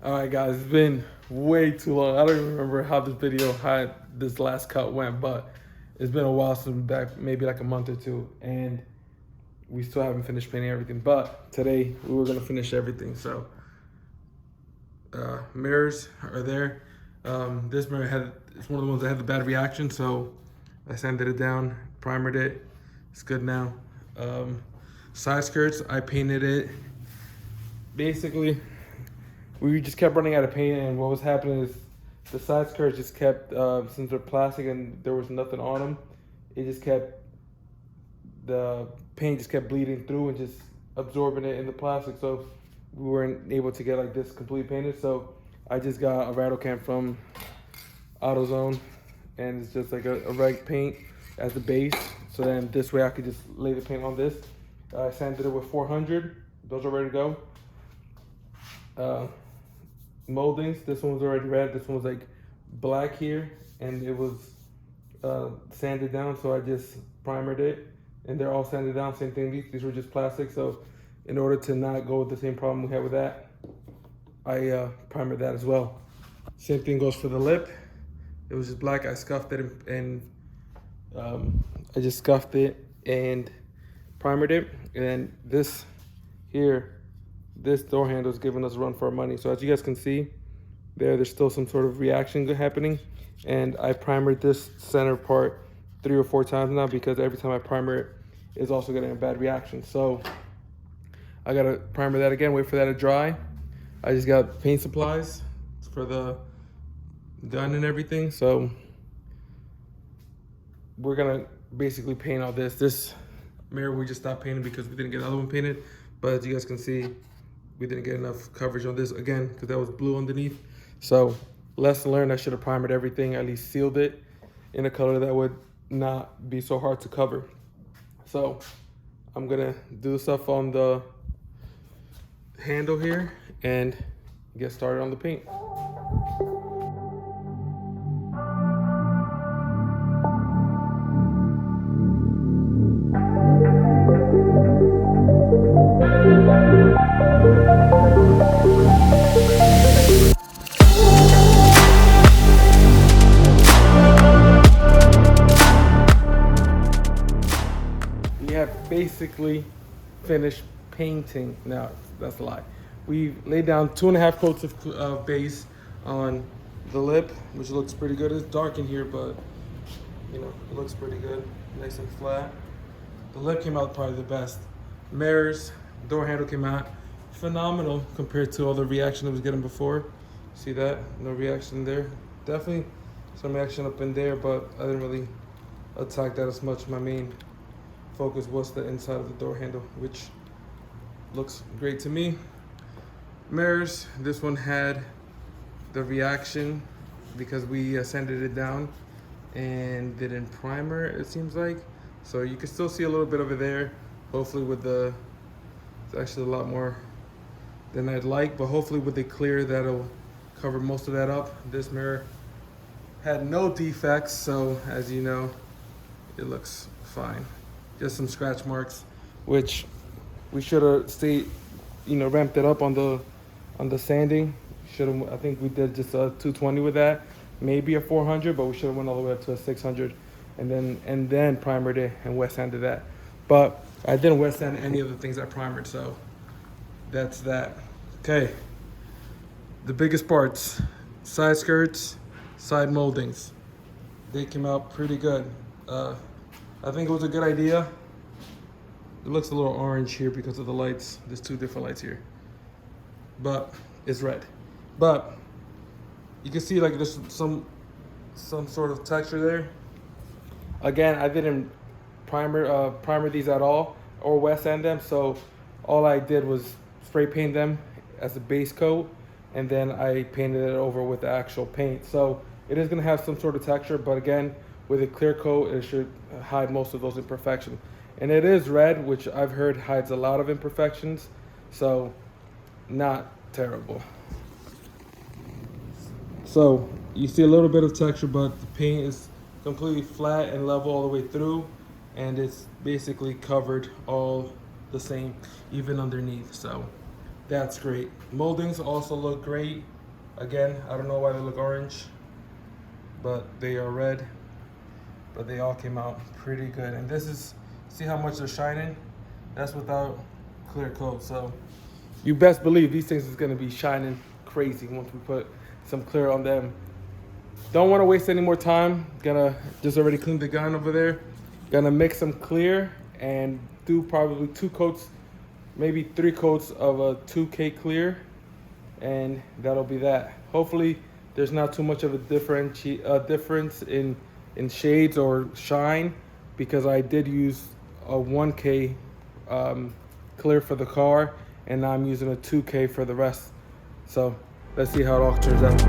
All right, guys, it's been way too long. I don't even remember how this last cut went, but it's been a while since we're back, maybe like a month or two, and we still haven't finished painting everything. But today we were gonna finish everything. So mirrors are there. This mirror it's one of the ones that had the bad reaction, so I sanded it down, primered it. It's good now. Side skirts, I painted it. Basically, we just kept running out of paint, and what was happening is the side skirts just kept, since they're plastic and there was nothing on them, it just kept, the paint just kept bleeding through and just absorbing it in the plastic. So we weren't able to get like this completely painted. So I just got a rattle can from AutoZone, and it's just like a rag paint as the base. So then this way I could just lay the paint on this. I sanded it with 400. Those are ready to go. Moldings, this one was already red, this one was like black here, and it was sanded down, so I just primered it, and they're all sanded down, same thing. These were just plastic, so in order to not go with the same problem we had with that, I primered that as well. Same thing goes for the lip. It was just black. I scuffed it and I just scuffed it and primered it. And this here, this door handle is giving us a run for our money. So as you guys can see, there's still some sort of reaction happening. And I primered this center part 3 or 4 times now, because every time I primer it, it's also getting a bad reaction. So I gotta primer that again, wait for that to dry. I just got paint supplies for the gun and everything. So we're gonna basically paint all this. This mirror we just stopped painting because we didn't get the other one painted. But as you guys can see, we didn't get enough coverage on this again because that was blue underneath. So lesson learned, I should have primered everything, at least sealed it in a color that would not be so hard to cover. So I'm gonna do the stuff on the handle here and get started on the paint. We have basically finished painting. No, that's a lie. We laid down 2.5 coats of base on the lip, which looks pretty good. It's dark in here, but you know, it looks pretty good, nice and flat. The lip came out probably the best. Mirrors, door handle came out phenomenal compared to all the reaction I was getting before. See that? No reaction there. Definitely some reaction up in there, but I didn't really attack that as much. My main focus was the inside of the door handle, which looks great to me. Mirrors, this one had the reaction because we sanded it down and didn't primer, it seems like. So you can still see a little bit of it there. Hopefully it's actually a lot more than I'd like, but hopefully with the clear that'll cover most of that up. This mirror had no defects, so as you know, it looks fine. Just some scratch marks, which we should have ramped it up on the sanding. I think we did just a 220 with that, maybe a 400, but we should have went all the way up to a 600, and then primered it and wet sanded that. But I didn't wet sand any of the things I primered, so that's that. Okay, the biggest parts: side skirts, side moldings. They came out pretty good. I think it was a good idea. It looks a little orange here because of the lights. There's 2 different lights here, but it's red. But you can see like there's some sort of texture there. Again, I didn't primer these at all or wet sand them, so all I did was spray paint them as a base coat, and then I painted it over with the actual paint. So it is gonna have some sort of texture, but again, with a clear coat, it should hide most of those imperfections. And it is red, which I've heard hides a lot of imperfections, so not terrible. So you see a little bit of texture, but the paint is completely flat and level all the way through, and it's basically covered all the same, even underneath. So That's great. Moldings also look great. Again, I don't know why they look orange, but they are red. But they all came out pretty good. And this is, see how much they're shining? That's without clear coat. So you best believe these things is gonna be shining crazy once we put some clear on them. Don't wanna waste any more time. Gonna just already clean the gun over there. Gonna mix some clear and do probably 2 coats, maybe 3 coats of a 2K clear, and that'll be that. Hopefully there's not too much of a difference in shades or shine, because I did use a 1K clear for the car, and now I'm using a 2K for the rest. So let's see how it all turns out.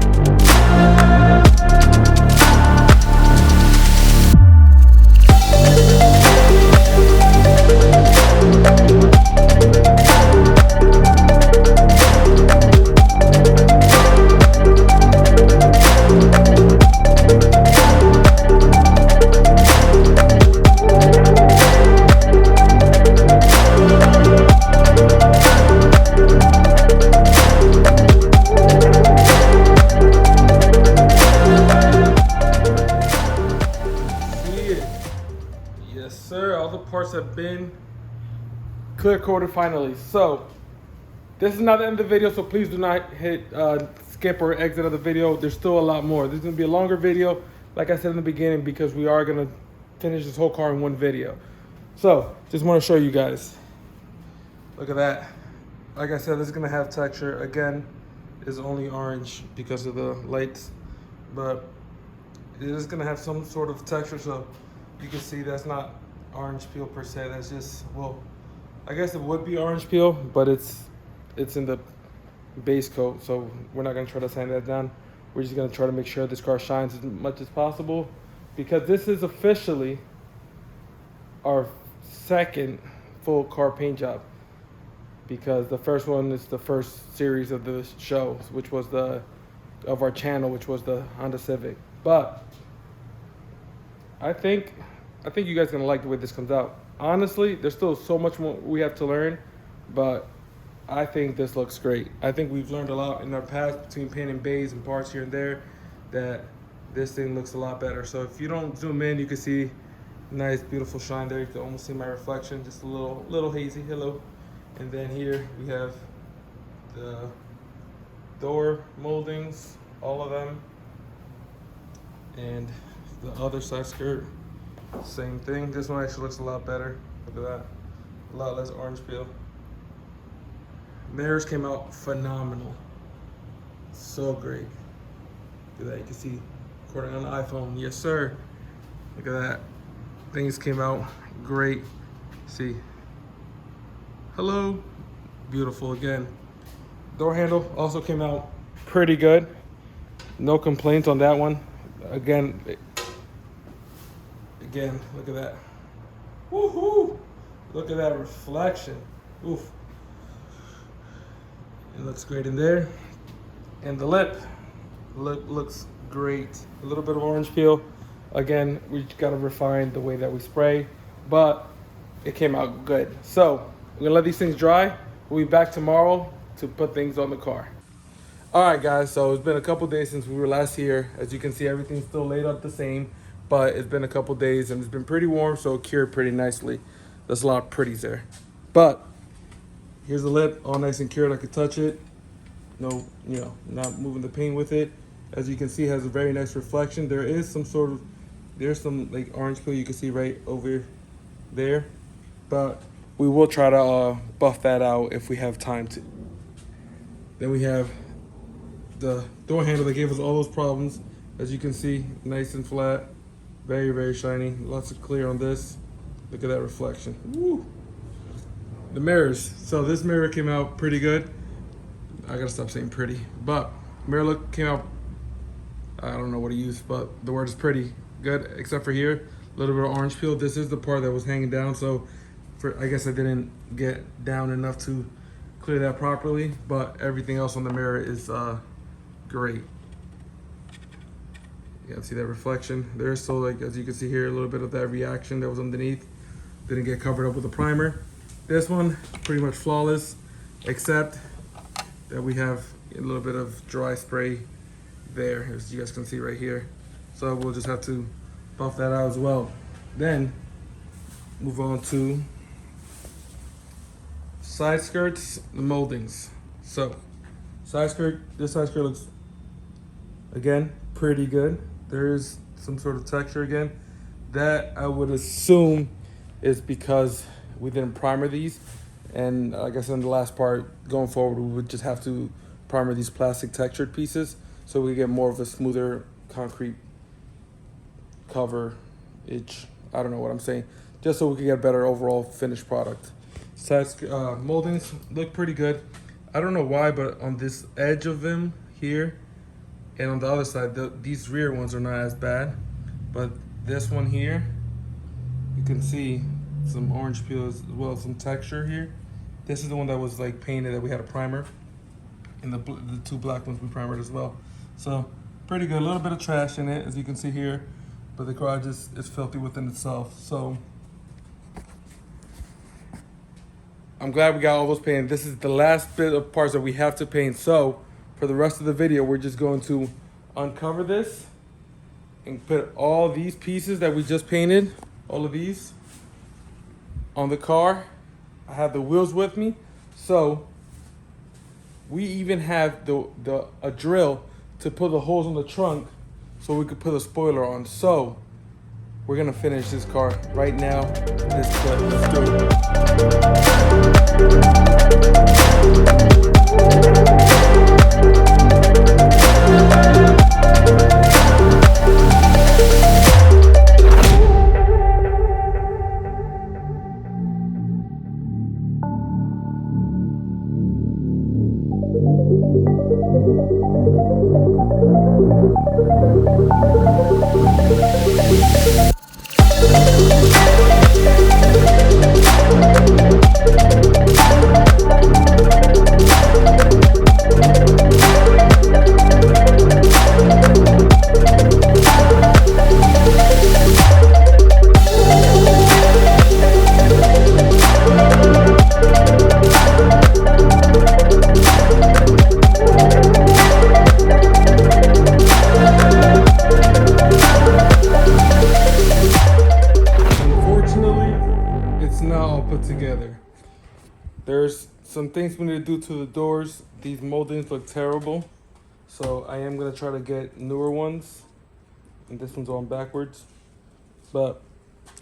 Yes, sir. All the parts have been clear coated finally. So this is not the end of the video, so please do not hit skip or exit of the video. There's still a lot more. This is gonna be a longer video, like I said in the beginning, because we are gonna finish this whole car in one video. So just want to show you guys. Look at that. Like I said, this is gonna have texture. Again, it's only orange because of the lights, but it is gonna have some sort of texture. So you can see that's not orange peel per se. That's just, well, I guess it would be orange peel, but it's in the base coat. So we're not gonna try to sand that down. We're just gonna try to make sure this car shines as much as possible, because this is officially our second full car paint job. Because the first one is the first series of the show, which was of our channel, which was the Honda Civic. But I think you guys are gonna like the way this comes out. Honestly, there's still so much more we have to learn, but I think this looks great. I think we've learned a lot in our past between painting bays and parts here and there, that this thing looks a lot better. So if you don't zoom in, you can see nice, beautiful shine there. You can almost see my reflection, just a little hazy. Hello. And then here we have the door moldings, all of them, and the other side skirt, same thing. This one actually looks a lot better. Look at that, a lot less orange peel. Mirrors came out phenomenal, so great. Look at that, you can see recording on the iPhone. Yes sir. Look at that, things came out great. See, hello, beautiful again. Door handle also came out pretty good. No complaints on that one. Again, look at that. Woohoo! Look at that reflection. Oof. It looks great in there. And the lip looks great. A little bit of orange peel. Again, we gotta refine the way that we spray, but it came out good. So we're gonna let these things dry. We'll be back tomorrow to put things on the car. All right, guys, so it's been a couple days since we were last here. As you can see, everything's still laid up the same, but it's been a couple days and it's been pretty warm, so it cured pretty nicely. There's a lot of pretties there. But here's the lip, all nice and cured. I could touch it. No, not moving the paint with it. As you can see, it has a very nice reflection. There is there's some like orange peel you can see right over there, but we will try to buff that out if we have time to. Then we have the door handle that gave us all those problems. As you can see, nice and flat, very, very shiny. Lots of clear on this. Look at that reflection. Woo. The mirrors. So this mirror came out pretty good. I gotta stop saying pretty, but mirror look came out, I don't know what to use, but the word is pretty good, except for here, a little bit of orange peel. This is the part that was hanging down, so I guess I didn't get down enough to clear that properly, but everything else on the mirror is great. You can see that reflection there. So like, as you can see here, a little bit of that reaction that was underneath didn't get covered up with a primer. This one pretty much flawless, except that we have a little bit of dry spray there, as you guys can see right here. So we'll just have to buff that out as well. Then move on to side skirts, the moldings. So side skirt, this side skirt looks, again, pretty good. There is some sort of texture again. That I would assume is because we didn't primer these. And like I said in the last part, going forward, we would just have to primer these plastic textured pieces so we get more of a smoother concrete cover itch. I don't know what I'm saying. Just so we can get a better overall finished product. Side moldings look pretty good. I don't know why, but on this edge of them here and on the other side, these rear ones are not as bad. But this one here, you can see some orange peel as well, some texture here. This is the one that was like painted that we had a primer. And the two black ones we primered as well. So pretty good, a little bit of trash in it, as you can see here. But the garage is filthy within itself. So I'm glad we got all those painted. This is the last bit of parts that we have to paint. So for the rest of the video, we're just going to uncover this and put all these pieces that we just painted, all of these, on the car. I have the wheels with me. So we even have a drill to put the holes in the trunk so we could put a spoiler on. So we're gonna finish this car right now. Let's do put together. There's some things we need to do to the doors. These moldings look terrible, so I am gonna try to get newer ones, and this one's on backwards, but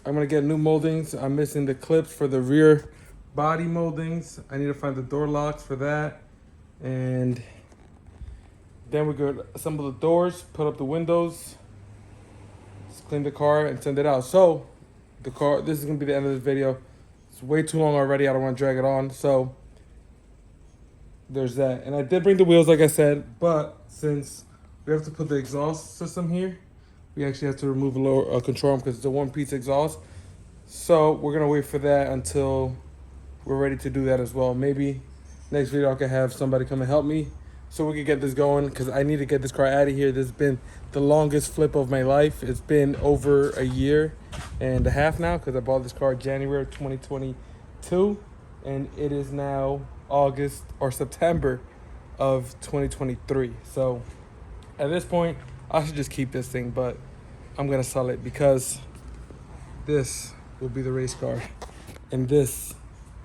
I'm gonna get new moldings. I'm missing the clips for the rear body moldings. I need to find the door locks for that, and then we're gonna assemble the doors, put up the windows, just clean the car and send it out. So the car, this is gonna be the end of this video. It's way too long already. I don't want to drag it on. So there's that. And I did bring the wheels, like I said, but since we have to put the exhaust system here, we actually have to remove a lower control arm because it's a one-piece exhaust. So we're gonna wait for that until we're ready to do that as well. Maybe next video I can have somebody come and help me so we can get this going, because I need to get this car out of here. This has been the longest flip of my life. It's been over a year and a half now, because I bought this car January 2022, and it is now August or September of 2023. So at this point, I should just keep this thing, but I'm gonna sell it because this will be the race car, and this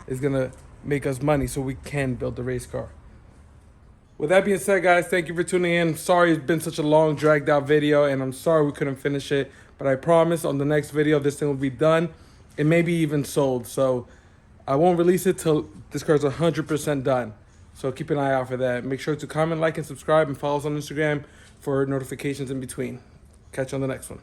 is gonna make us money so we can build the race car. With that being said, guys, thank you for tuning in. Sorry it's been such a long, dragged out video, and I'm sorry we couldn't finish it, but I promise on the next video, this thing will be done and maybe even sold. So I won't release it till this car's 100% done. So keep an eye out for that. Make sure to comment, like, and subscribe, and follow us on Instagram for notifications in between. Catch you on the next one.